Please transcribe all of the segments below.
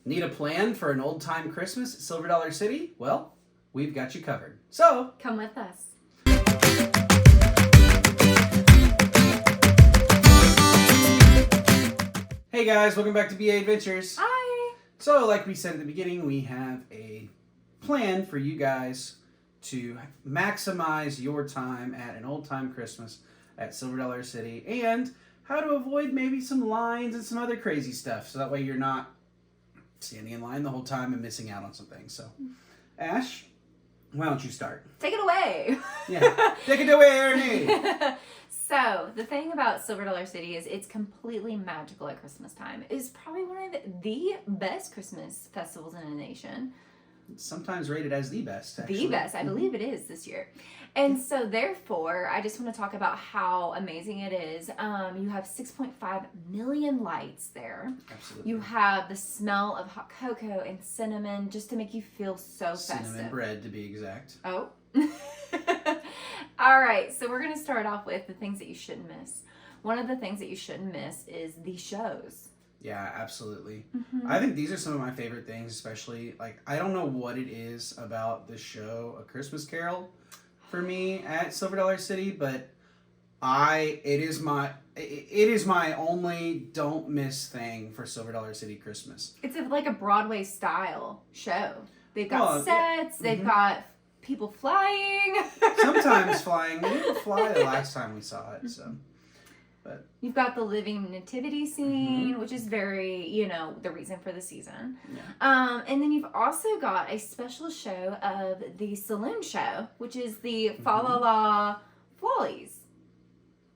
Need a plan for an old-time Christmas at Silver Dollar City? Well, we've got you covered. So, come with us. Hey guys, welcome back to BA Adventures. Hi. So, like we said at the beginning, we have a plan for you guys to maximize your time at an old-time Christmas at Silver Dollar City and how to avoid maybe some lines and some other crazy stuff. So that way you're not standing in line the whole time and missing out on some things. So, Ash, why don't you start? Take it away. Yeah, take it away, Ernie. So, the thing about Silver Dollar City is it's completely magical at Christmas time. It's probably one of the best Christmas festivals in the nation. It's sometimes rated as the best, actually. The best. I believe it is this year. And so, therefore, I just want to talk about how amazing it is. You have 6.5 million lights there. Absolutely. You have the smell of hot cocoa and cinnamon just to make you feel so festive. Cinnamon bread, to be exact. Oh. All right, so we're going to start off with the things that you shouldn't miss. One of the things that you shouldn't miss is the shows. Yeah, absolutely. Mm-hmm. I think these are some of my favorite things, especially, like, I don't know what it is about the show A Christmas Carol for me at Silver Dollar City, but it is my only don't miss thing for Silver Dollar City Christmas. It's like a Broadway style show. They've got sets, they've mm-hmm. got people flying. Sometimes flying. We didn't fly the last time we saw it, so. But you've got the living nativity scene, mm-hmm. which is very, the reason for the season. Yeah. And then you've also got a special show of the saloon show, which is the mm-hmm. Fa La La Flollies.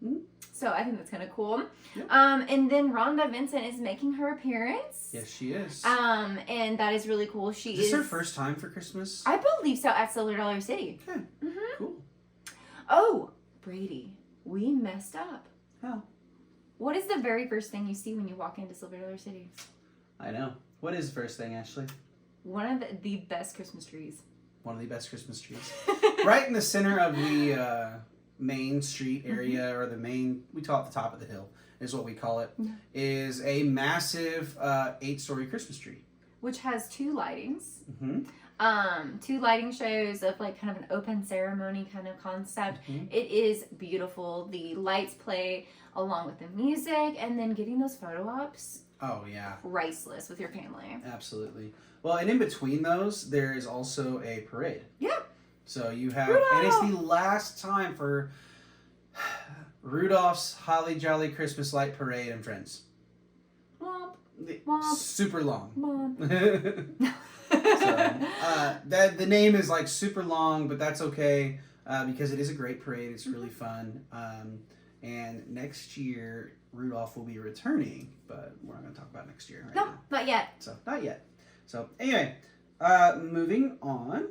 Mm-hmm. So I think that's kind of cool. Yep. And then Rhonda Vincent is making her appearance. Yes, she is. And that is really cool. Is this her first time for Christmas? I believe so, at Silver Dollar City. Okay. Mm-hmm. Cool. Oh, Brady, we messed up. How? What is the very first thing you see when you walk into Silver Dollar City? I know. What is the first thing, Ashley? One of the best Christmas trees. One of the best Christmas trees. Right in the center of the main street area, mm-hmm. or the main, we call it the top of the hill, is what we call it, yeah. is a massive 8-story Christmas tree. Which has two lightings. Mm-hmm. Two lighting shows of like kind of an open ceremony kind of concept. Mm-hmm. It is beautiful. The lights play along with the music, and then getting those photo ops. Oh yeah, priceless with your family. Absolutely. Well, and in between those, there is also a parade. Yeah. So you have, Rudolph! And it's the last time for Rudolph's Holly Jolly Christmas Light Parade and Friends. Womp. Womp. Super long. Womp. So, the name is like super long, but that's okay because it is a great parade. It's really fun. And next year, Rudolph will be returning, but we're not going to talk about next year right no, now. Not yet. So, not yet. So, anyway, moving on.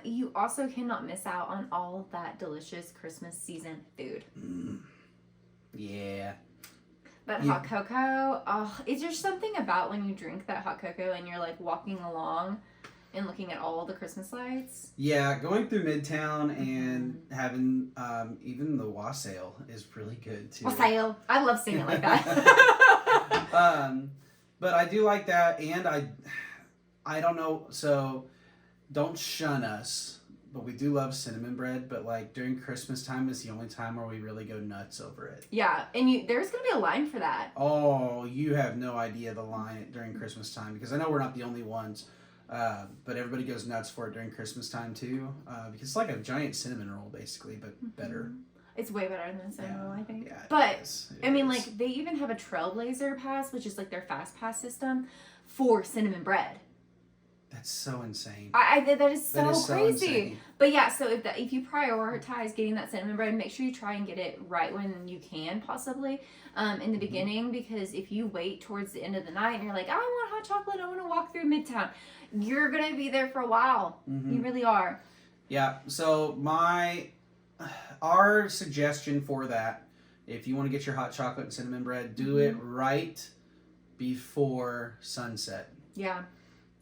You also cannot miss out on all that delicious Christmas season food. Yeah. That hot cocoa, it's just something about when you drink that hot cocoa and you're like walking along and looking at all the Christmas lights. Yeah, going through Midtown and having even the wassail is really good too. Wassail. I love saying it like that. But I do like that, and I don't know, so don't shun us, but we do love cinnamon bread, but like during Christmas time is the only time where we really go nuts over it. Yeah, and there's going to be a line for that. Oh, you have no idea the line during Christmas time, because I know we're not the only ones, but everybody goes nuts for it during Christmas time too, because it's like a giant cinnamon roll basically, but better. It's way better than cinnamon roll, I think. Yeah, but, I mean, like, they even have a Trailblazer pass, which is like their fast pass system, for cinnamon bread. That's so insane. That is so crazy. Insane. But yeah, so if you prioritize getting that cinnamon bread, make sure you try and get it right when you can, possibly, in the beginning, because if you wait towards the end of the night and you're like, I want hot chocolate, I want to walk through Midtown, you're going to be there for a while. Mm-hmm. You really are. Yeah, so our suggestion for that, if you want to get your hot chocolate and cinnamon bread, do it right before sunset. Yeah.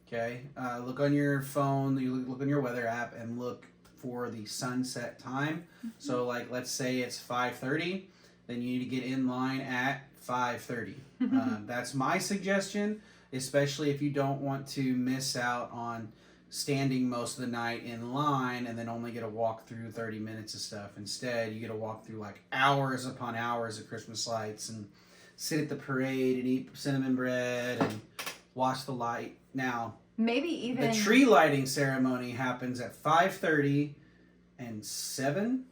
Okay, look on your phone, you look on your weather app, and look for the sunset time. So, like, let's say it's 5:30, then you need to get in line at 5:30. That's my suggestion. especially if you don't want to miss out on standing most of the night in line and then only get to walk through 30 minutes of stuff. Instead, you get to walk through like hours upon hours of Christmas lights and sit at the parade and eat cinnamon bread and watch the light. Now, maybe even the tree lighting ceremony happens at 5:30 and 7,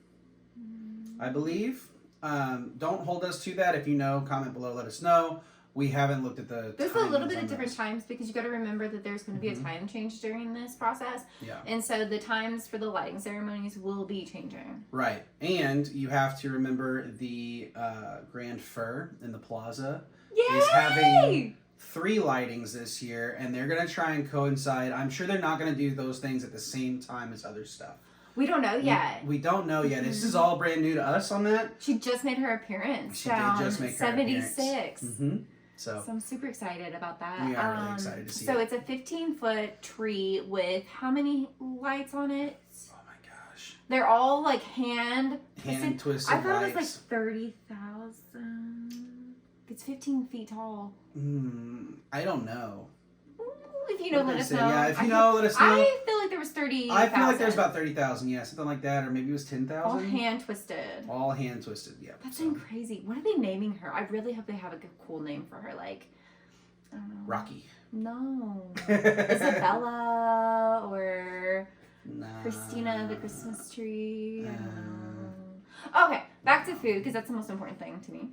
I believe. Don't hold us to that. If you know, comment below, let us know. We haven't looked at the There's a little bit of different times because you got to remember that there's going to be a time change during this process. Yeah. And so the times for the lighting ceremonies will be changing. Right. And you have to remember the Grand Fur in the plaza is having 3 lightings this year, and they're going to try and coincide. I'm sure they're not going to do those things at the same time as other stuff. We don't know yet. We don't know yet. This is all brand new to us on that. She just made her appearance. She did just make her 76. appearance. Mm-hmm. So I'm super excited about that. We are really excited to see So it. it's a 15-foot tree with how many lights on it? Oh my gosh. They're all like hand twisted I thought lights. it was like 30,000. It's 15 feet tall. I don't know. If you know, let us know. Yeah, if you know, let us know. I feel like there was 30,000. I feel like there's about 30,000, yeah, something like that, or maybe it was 10,000. All hand twisted. All hand twisted, yeah. That's crazy. What are they naming her? I really hope they have a good, cool name for her. Like, I don't know. Rocky. No. Isabella or Nah. Christina the Christmas tree. I don't know. Okay, back to food because that's the most important thing to me.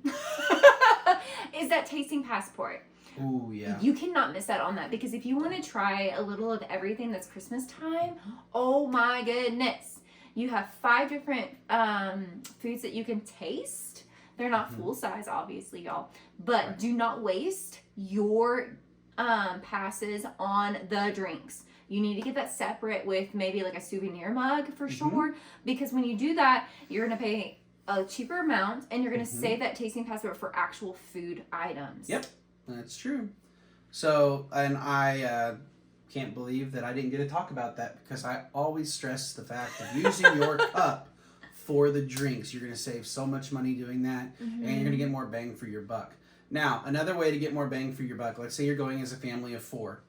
Is that tasting passport. Ooh, yeah. You cannot miss out on that because if you want to try a little of everything that's Christmas time, oh my goodness. You have 5 different foods that you can taste. They're not full size, obviously, y'all. But do not waste your passes on the drinks. You need to get that separate with maybe like a souvenir mug for sure. Because when you do that, you're going to pay a cheaper amount and you're going to save that tasting passport for actual food items. Yep. That's true. So, and I can't believe that I didn't get to talk about that because I always stress the fact of using your cup for the drinks. You're going to save so much money doing that, and you're going to get more bang for your buck. Now, another way to get more bang for your buck, let's say you're going as a family of 4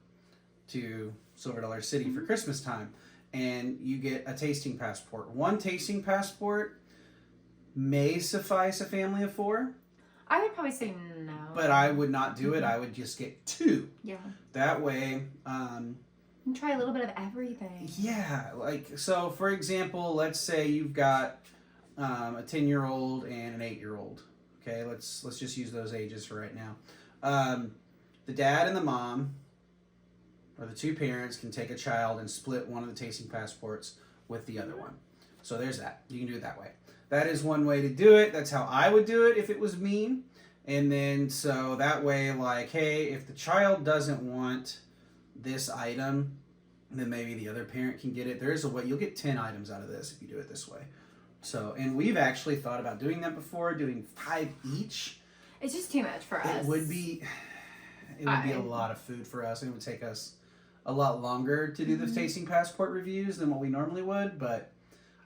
to Silver Dollar City for Christmas time, and you get a tasting passport. 1 tasting passport may suffice a family of 4. I would probably say no. But I would not do it. I would just get 2. Yeah. That way, you try a little bit of everything. yeah. Like, so for example, let's say you've got a 10-year-old and an 8-year-old. Okay, let's just use those ages for right now. The dad and the mom, or the 2 parents, can take a child and split one of the tasting passports with the other one. So there's that. You can do it that way. That is one way to do it. That's how I would do it if it was me. And then, so that way, like, hey, if the child doesn't want this item, then maybe the other parent can get it. There is a way. You'll get 10 items out of this if you do it this way. So, and we've actually thought about doing that before, doing 5 each. It's just too much for us. It would be a lot of food for us. And it would take us a lot longer to do the tasting passport reviews than what we normally would. But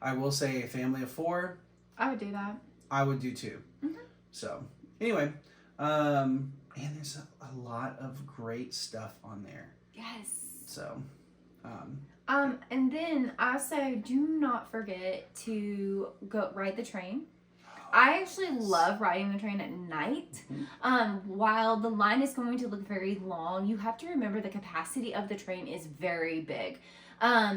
I will say a family of 4. I would do that. I would do 2. So, anyway, and there's a lot of great stuff on there. Yes. So, and then also do not forget to go ride the train. I actually love riding the train at night. While the line is going to look very long, you have to remember the capacity of the train is very big.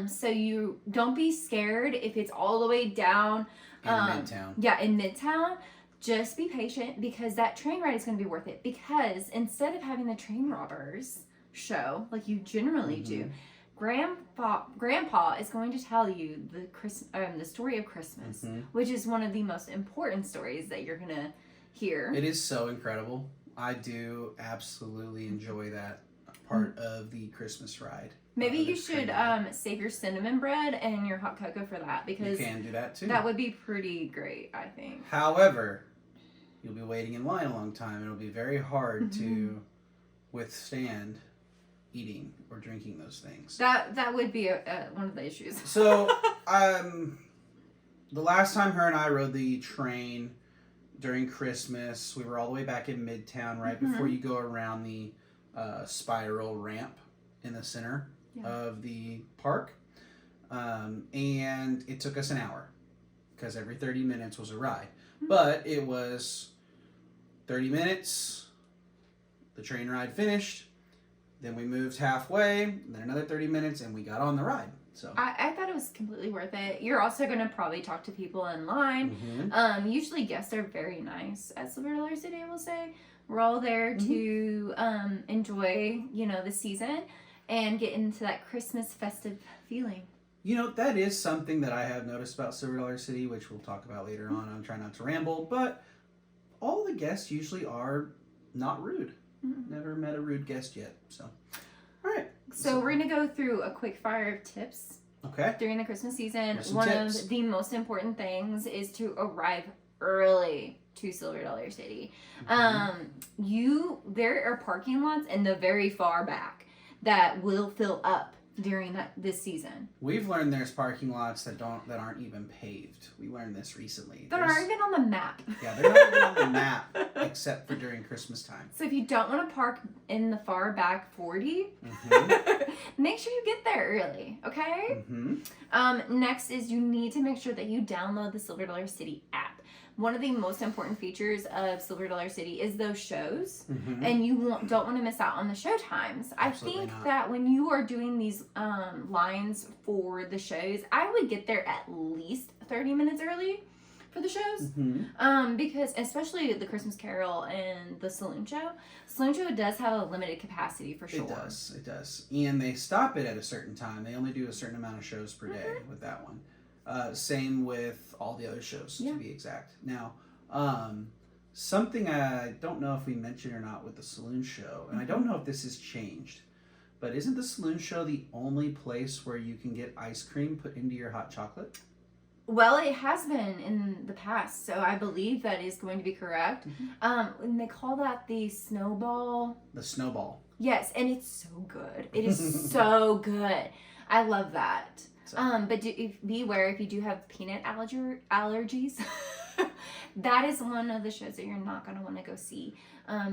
So you don't be scared if it's all the way down. In Midtown. Yeah, in Midtown. Just be patient because that train ride is going to be worth it. Because instead of having the train robbers show like you generally do, Grandpa is going to tell you the story of Christmas, which is one of the most important stories that you're going to hear. It is so incredible. I do absolutely enjoy that part of the Christmas ride. Maybe you should save your cinnamon bread and your hot cocoa for that because you can do that too. That would be pretty great, I think. However, you'll be waiting in line a long time. It'll be very hard to withstand eating or drinking those things. That would be one of the issues. So, the last time her and I rode the train during Christmas, we were all the way back in Midtown, right before you go around the spiral ramp in the center Yeah. of the park. And it took us an hour because every 30 minutes was a ride. But it was 30 minutes, the train ride finished, then we moved halfway, then another 30 minutes, and we got on the ride. So I thought it was completely worth it. You're also going to probably talk to people in line. Usually guests are very nice at Silver Dollar City, I will say. We're all there to enjoy, the season and get into that Christmas festive feeling. That is something that I have noticed about Silver Dollar City, which we'll talk about later on. I'm trying not to ramble, but all the guests usually are not rude. Never met a rude guest yet. So, all right. So we're going to go through a quick fire of tips. Okay. During the Christmas season, There's some one tips. of the most important things is to arrive early to Silver Dollar City. There are parking lots in the very far back that will fill up during this season. We've learned there's parking lots that aren't even paved. We learned this recently. That aren't even on the map. Yeah, they're not even on the map except for during Christmas time. So if you don't want to park in the far back 40, make sure you get there early, okay? Next is you need to make sure that you download the Silver Dollar City app. One of the most important features of Silver Dollar City is those shows, and you don't want to miss out on the show times. Absolutely I think not. that when you are doing these lines for the shows, I would get there at least 30 minutes early for the shows, because especially the Christmas Carol and the Saloon Show. Saloon Show does have a limited capacity for sure. It does. And they stop it at a certain time. They only do a certain amount of shows per day with that one. Same with all the other shows, to be exact. Now, something I don't know if we mentioned or not with the Saloon Show, and I don't know if this has changed, but isn't the Saloon Show the only place where you can get ice cream put into your hot chocolate? Well, it has been in the past, so I believe that is going to be correct. And they call that the snowball. The snowball. Yes, and it's so good. It is so good. I love that. So. But be aware if you do have peanut allergies. That is one of the shows that you're not going to want to go see.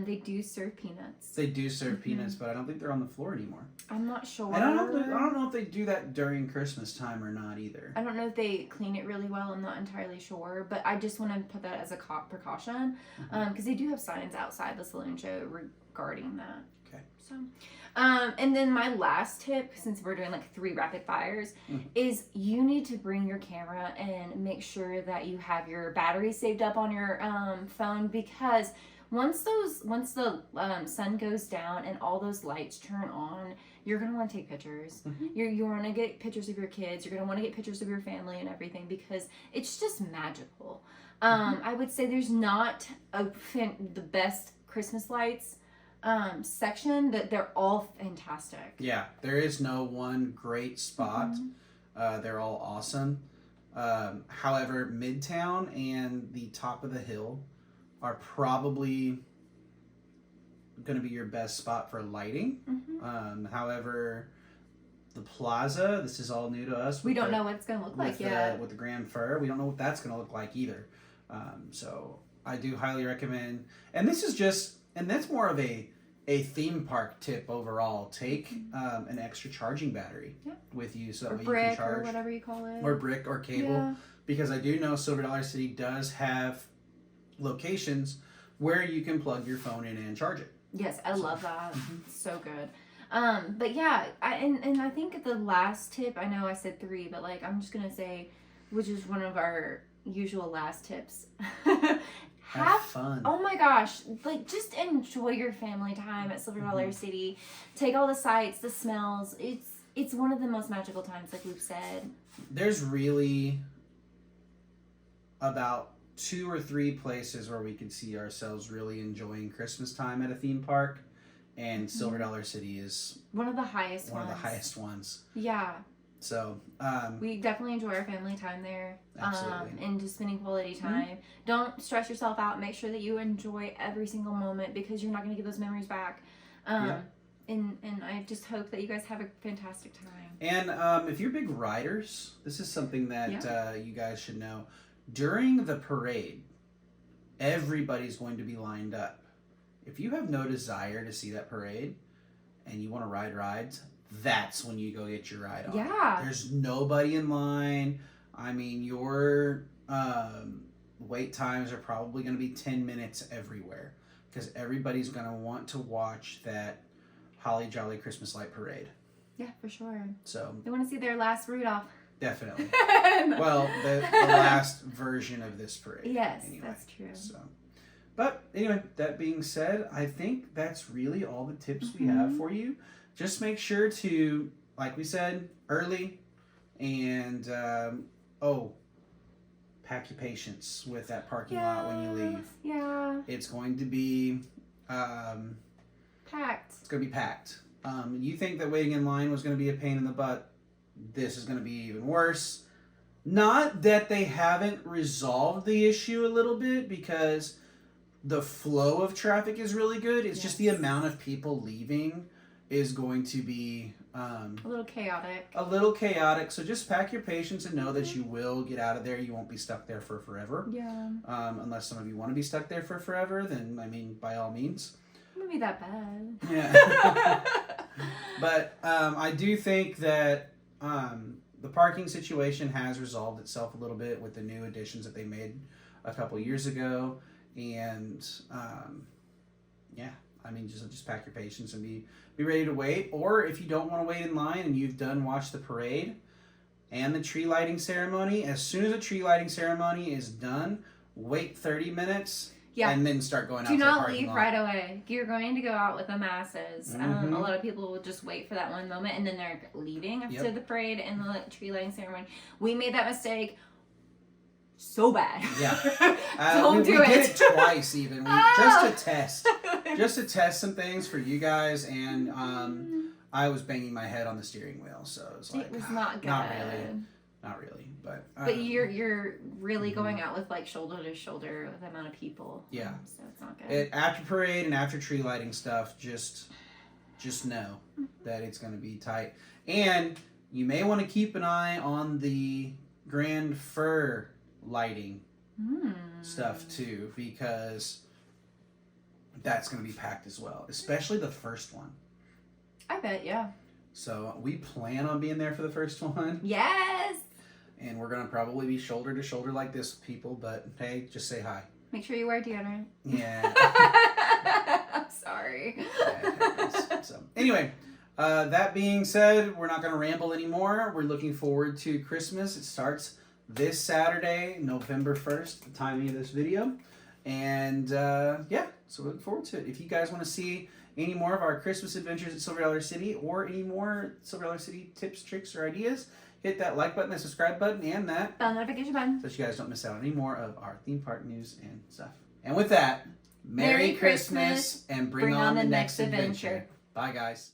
They do serve peanuts. They do serve peanuts, but I don't think they're on the floor anymore. I'm not sure. And I don't know if they do that during Christmas time or not either. I don't know if they clean it really well. I'm not entirely sure, but I just want to put that as a precaution because they do have signs outside the Saloon Show regarding that. Okay. So, and then my last tip, since we're doing like 3 rapid fires, is you need to bring your camera and make sure that you have your battery saved up on your phone, because once the sun goes down and all those lights turn on, you're gonna want to take pictures. You want to get pictures of your kids. You're gonna want to get pictures of your family and everything because it's just magical. I would say there's not the best Christmas lights section, that they're all fantastic. Yeah, there is no one great spot. They're all awesome. However, Midtown and the top of the hill are probably going to be your best spot for lighting. However, the plaza, this is all new to us. We don't know what it's going to look like yet. With the Grand Fur, we don't know what that's going to look like either. So I do highly recommend, and this is just, and that's more of a theme park tip overall. Take an extra charging battery with you, so that way you can charge, or whatever you call it, or brick or cable, because I do know Silver Dollar City does have locations where you can plug your phone in and charge it. Yes, I love that. So good. But yeah, and I think the last tip, I know I said 3, but like I'm just gonna say, which is one of our usual last tips. Have fun. Oh my gosh, like just enjoy your family time at Silver Dollar City. Take all the sights, the smells. It's one of the most magical times, like we've said. There's really about 2 or 3 places where we could see ourselves really enjoying Christmas time at a theme park, and Silver Dollar City is one of the highest ones. Yeah. So we definitely enjoy our family time there, absolutely. and just spending quality time. Don't stress yourself out. Make sure that you enjoy every single moment, because you're not going to get those memories back. And I just hope that you guys have a fantastic time. And if you're big riders, this is something that you guys should know. During the parade, everybody's going to be lined up. If you have no desire to see that parade, and you want to ride rides, that's when you go get your ride on. Yeah. There's nobody in line. I mean, your wait times are probably going to be 10 minutes everywhere because everybody's going to want to watch that Holly Jolly Christmas Light Parade. Yeah, for sure. So They want to see their last Rudolph. definitely. Well, the last version of this parade. Yes, anyway. that's true. So, but anyway, that being said, I think that's really all the tips we have for you. Just make sure to, like we said, early, and pack your patience with that parking lot when you leave. Yeah. It's going to be Packed. It's going to be packed. You think that waiting in line was going to be a pain in the butt? This is going to be even worse. Not that they haven't resolved the issue a little bit, because the flow of traffic is really good. It's just the amount of people leaving is going to be a little chaotic. So just pack your patience and know that you will get out of there. You won't be stuck there for forever. Yeah. Unless some of you want to be stuck there for forever, then I mean, by all means. It wouldn't be that bad. Yeah. But I do think that the parking situation has resolved itself a little bit with the new additions that they made a couple years ago. And yeah, I mean, just pack your patience and be ready to wait. Or if you don't want to wait in line and you've watched the parade and the tree lighting ceremony, as soon as the tree lighting ceremony is done, wait 30 minutes. Yeah. And then start going out. Do not leave right away. You're going to go out with the masses. A lot of people will just wait for that one moment, and then they're leaving after the parade and the tree lighting ceremony. We made that mistake so bad. Yeah. Don't do we it. did it twice even. Just to test some things for you guys, and I was banging my head on the steering wheel, so it was like, it was not good. Not really, but you're really going out with like shoulder to shoulder with the amount of people. Yeah, so it's not good. After parade and after tree lighting stuff, just know that it's going to be tight, and you may want to keep an eye on the Grand Fir lighting stuff too, because that's going to be packed as well, especially the first one. I bet, yeah. So we plan on being there for the first one. Yes. And we're going to probably be shoulder to shoulder like this with people, but hey, just say hi. Make sure you wear deodorant. Yeah. I'm sorry. Yeah, so anyway, that being said, we're not going to ramble anymore. We're looking forward to Christmas. It starts this Saturday, November 1st, the timing of this video. And yeah, so we're looking forward to it. If you guys want to see any more of our Christmas adventures at Silver Dollar City, or any more Silver Dollar City tips, tricks, or ideas, hit that like button, that subscribe button, and that bell notification button, so that you guys don't miss out on any more of our theme park news and stuff. And with that, Merry Christmas, and bring on the next adventure. Bye, guys.